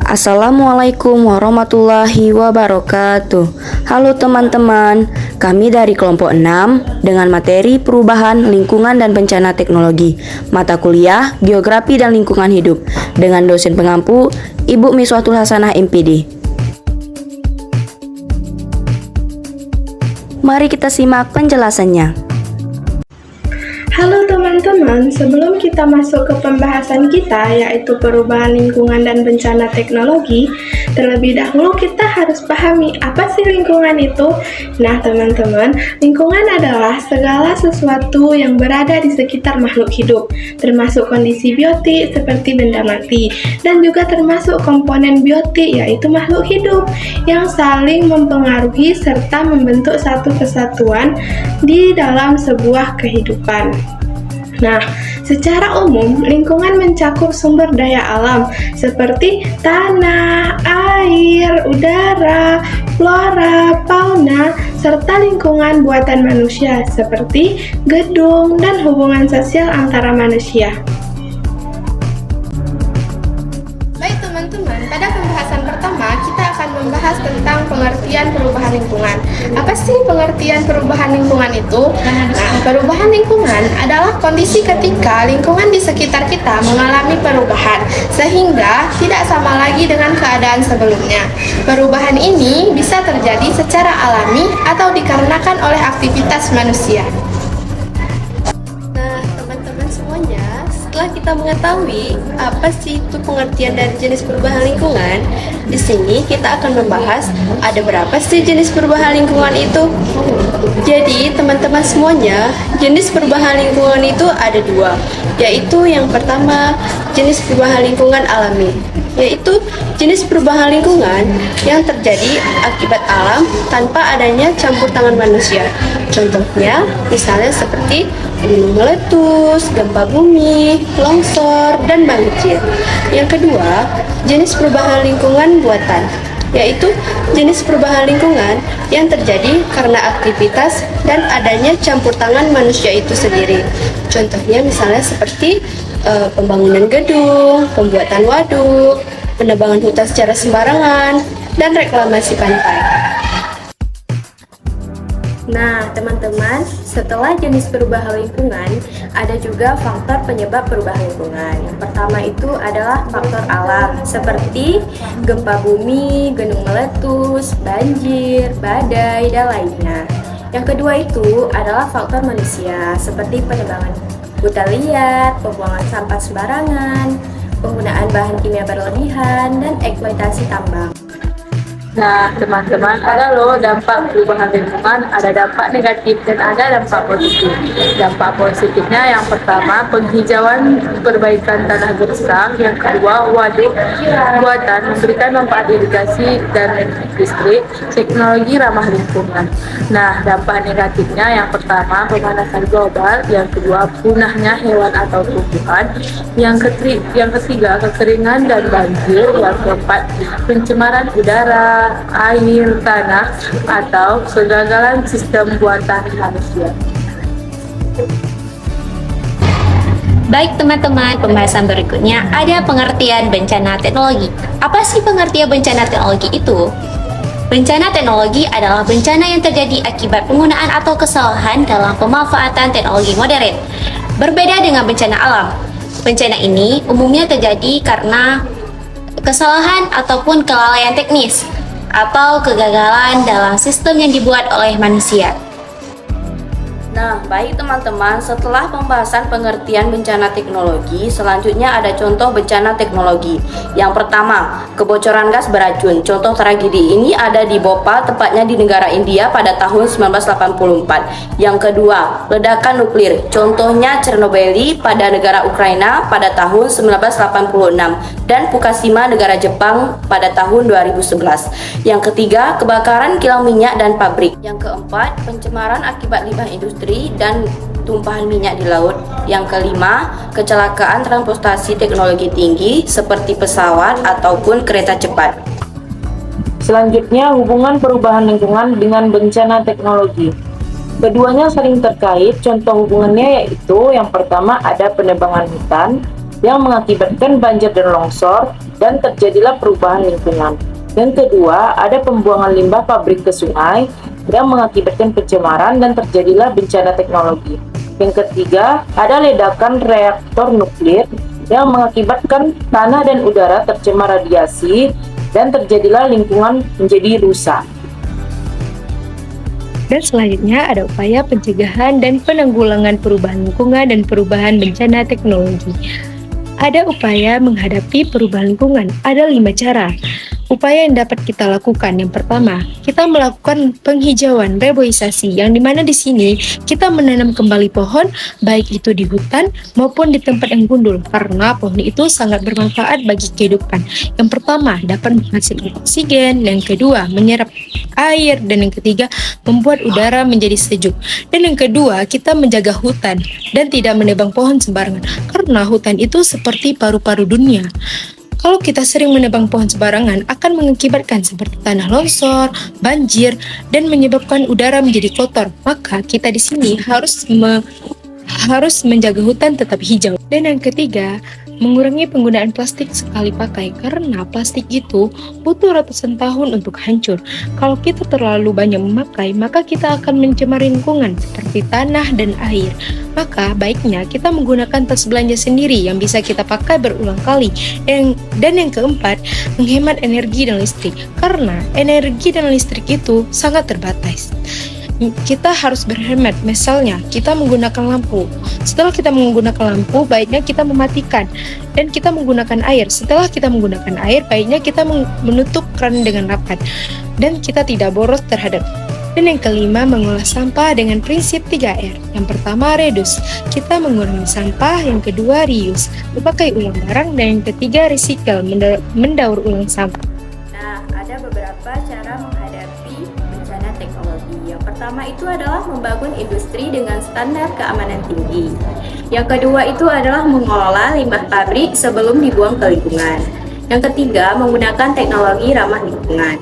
Assalamualaikum warahmatullahi wabarakatuh. Halo teman-teman, kami dari kelompok 6 dengan materi perubahan lingkungan dan bencana teknologi, mata kuliah Geografi dan Lingkungan Hidup dengan dosen pengampu Ibu Miswatul Hasanah MPD. Mari kita simak penjelasannya. Halo teman-teman, sebelum kita masuk ke pembahasan kita yaitu perubahan lingkungan dan bencana teknologi, terlebih dahulu kita harus pahami apa sih lingkungan itu. Nah teman-teman, lingkungan adalah segala sesuatu yang berada di sekitar makhluk hidup, termasuk kondisi biotik seperti benda mati, dan juga termasuk komponen biotik yaitu makhluk hidup yang saling mempengaruhi serta membentuk satu kesatuan di dalam sebuah kehidupan. Nah, secara umum, lingkungan mencakup sumber daya alam seperti tanah, air, udara, flora, fauna, serta lingkungan buatan manusia seperti gedung dan hubungan sosial antara manusia. Baik teman-teman, pada pembahasan pertama kita akan membahas tentang pengertian perubahan lingkungan. Apa sih pengertian perubahan lingkungan itu? Nah, perubahan lingkungan adalah kondisi ketika lingkungan di sekitar kita mengalami perubahan sehingga tidak sama lagi dengan keadaan sebelumnya. Perubahan ini bisa terjadi secara alami atau dikarenakan oleh aktivitas manusia. Nah, teman-teman semuanya, setelah kita mengetahui apa sih itu pengertian dari jenis perubahan lingkungan, di sini kita akan membahas ada berapa sih jenis perubahan lingkungan itu. Jadi teman-teman semuanya, jenis perubahan lingkungan itu ada dua, yaitu yang pertama jenis perubahan lingkungan alami, yaitu jenis perubahan lingkungan yang terjadi akibat alam tanpa adanya campur tangan manusia. Contohnya misalnya seperti gunung meletus, gempa bumi, longsor, dan banjir. Yang kedua, jenis perubahan lingkungan buatan, yaitu jenis perubahan lingkungan yang terjadi karena aktivitas dan adanya campur tangan manusia itu sendiri. Contohnya misalnya seperti pembangunan gedung, pembuatan waduk, penebangan hutan secara sembarangan, dan reklamasi pantai. Nah, teman-teman, setelah jenis perubahan lingkungan, ada juga faktor penyebab perubahan lingkungan. Yang pertama itu adalah faktor alam, seperti gempa bumi, gunung meletus, banjir, badai, dan lainnya. Yang kedua itu adalah faktor manusia, seperti penebangan hutan liar, pembuangan sampah sembarangan, penggunaan bahan kimia berlebihan, dan eksploitasi tambang. Nah, teman-teman, ada loh dampak perubahan lingkungan, ada dampak negatif dan ada dampak positif. Dampak positifnya yang pertama, penghijauan perbaikan tanah gersang, yang kedua, waduk buatan memberikan manfaat irigasi dan listrik, teknologi ramah lingkungan. Nah, dampak negatifnya yang pertama, pemanasan global, yang kedua, punahnya hewan atau tumbuhan, yang ketiga, kekeringan dan banjir, yang keempat, pencemaran udara, air, tanah, atau kegagalan sistem buatan manusia. Baik teman-teman, pembahasan berikutnya ada pengertian bencana teknologi. Apa sih pengertian bencana teknologi itu? Bencana teknologi adalah bencana yang terjadi akibat penggunaan atau kesalahan dalam pemanfaatan teknologi modern. Berbeda dengan bencana alam. Bencana ini umumnya terjadi karena kesalahan ataupun kelalaian teknis atau kegagalan dalam sistem yang dibuat oleh manusia. Nah, baik teman-teman, setelah pembahasan pengertian bencana teknologi, selanjutnya ada contoh bencana teknologi. Yang pertama, kebocoran gas beracun. Contoh tragedi ini ada di Bhopal, tepatnya di negara India pada tahun 1984. Yang kedua, ledakan nuklir. Contohnya Chernobyl pada negara Ukraina pada tahun 1986 dan Fukushima negara Jepang pada tahun 2011. Yang ketiga, kebakaran kilang minyak dan pabrik. Yang keempat, pencemaran akibat limbah industri dan tumpahan minyak di laut. Yang kelima, kecelakaan transportasi teknologi tinggi seperti pesawat ataupun kereta cepat. Selanjutnya, hubungan perubahan lingkungan dengan bencana teknologi. Keduanya saling terkait. Contoh hubungannya yaitu yang pertama ada penebangan hutan yang mengakibatkan banjir dan longsor, dan terjadilah perubahan lingkungan. Yang kedua, ada pembuangan limbah pabrik ke sungai yang mengakibatkan pencemaran dan terjadilah bencana teknologi. Yang ketiga, ada ledakan reaktor nuklir yang mengakibatkan tanah dan udara tercemar radiasi dan terjadilah lingkungan menjadi rusak. Dan selanjutnya ada upaya pencegahan dan penanggulangan perubahan lingkungan dan perubahan bencana teknologi. Ada upaya menghadapi perubahan lingkungan. Ada 5 cara. Upaya yang dapat kita lakukan. Yang pertama, kita melakukan penghijauan, reboisasi, yang dimana di sini kita menanam kembali pohon, baik itu di hutan maupun di tempat yang gundul, karena pohon itu sangat bermanfaat bagi kehidupan. Yang pertama, dapat menghasilkan oksigen, yang kedua, menyerap air, dan yang ketiga, membuat udara menjadi sejuk. Dan yang kedua, kita menjaga hutan dan tidak menebang pohon sembarangan, karena hutan itu seperti paru-paru dunia. Kalau kita sering menebang pohon sembarangan akan mengakibatkan seperti tanah longsor, banjir, dan menyebabkan udara menjadi kotor. Maka kita di sini harus menjaga hutan tetap hijau. Dan yang ketiga, mengurangi penggunaan plastik sekali pakai, karena plastik itu butuh ratusan tahun untuk hancur. Kalau kita terlalu banyak memakai, maka kita akan mencemari lingkungan seperti tanah dan air. Maka baiknya kita menggunakan tas belanja sendiri yang bisa kita pakai berulang kali. Dan yang keempat, menghemat energi dan listrik, karena energi dan listrik itu sangat terbatas. Kita harus berhemat. Misalnya, kita menggunakan lampu. Setelah kita menggunakan lampu, baiknya kita mematikan. Dan kita menggunakan air. Setelah kita menggunakan air, baiknya kita menutup keran dengan rapat. Dan kita tidak boros terhadap. Dan yang kelima, mengolah sampah dengan prinsip 3R. Yang pertama, reduce. Kita mengurangi sampah. Yang kedua, reuse. Memakai ulang barang. Dan yang ketiga, recycle. Mendaur ulang sampah. Nah, ada beberapa cara menghadapi bencana teknologi. Yang pertama itu adalah membangun industri dengan standar keamanan tinggi. Yang kedua itu adalah mengelola limbah pabrik sebelum dibuang ke lingkungan. Yang ketiga, menggunakan teknologi ramah lingkungan.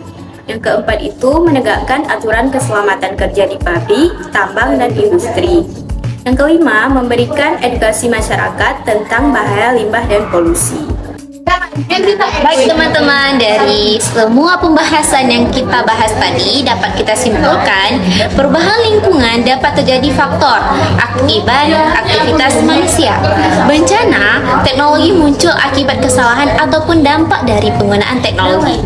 Yang keempat itu menegakkan aturan keselamatan kerja di pabrik, tambang, dan industri. Yang kelima, memberikan edukasi masyarakat tentang bahaya limbah dan polusi. Baik teman-teman, dari semua pembahasan yang kita bahas tadi dapat kita simpulkan perubahan lingkungan dapat terjadi faktor akibat aktivitas manusia. Bencana teknologi muncul akibat kesalahan ataupun dampak dari penggunaan teknologi.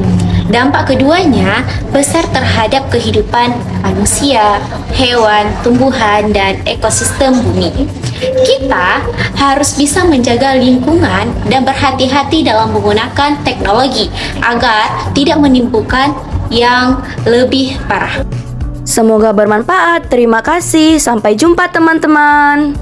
Dampak keduanya besar terhadap kehidupan manusia, hewan, tumbuhan, dan ekosistem bumi. Kita harus bisa menjaga lingkungan dan berhati-hati dalam menggunakan teknologi agar tidak menimbulkan yang lebih parah. Semoga bermanfaat. Terima kasih. Sampai jumpa teman-teman.